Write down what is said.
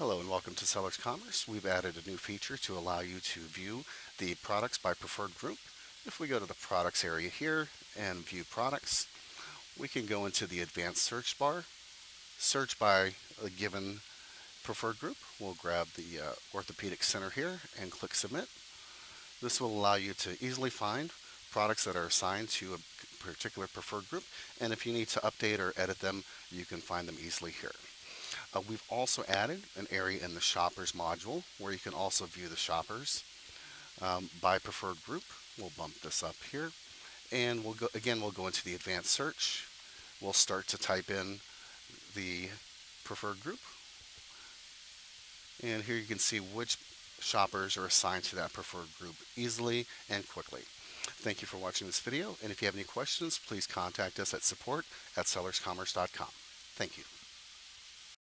Hello and welcome to Sellers Commerce. We've added a new feature to allow you to view the products by preferred group. If we go to the products area here and view products, we can go into the advanced search bar, search by a given preferred group. We'll grab the orthopedic center here and click submit. This will allow you to easily find products that are assigned to a particular preferred group, and if you need to update or edit them, you can find them easily here. We've also added an area in the shoppers module where you can also view the shoppers by preferred group. We'll bump this up here, and we'll go into the advanced search. We'll start to type in the preferred group, and here you can see which shoppers are assigned to that preferred group easily and quickly. Thank you for watching this video, and if you have any questions, please contact us at support@sellerscommerce.com. Thank you.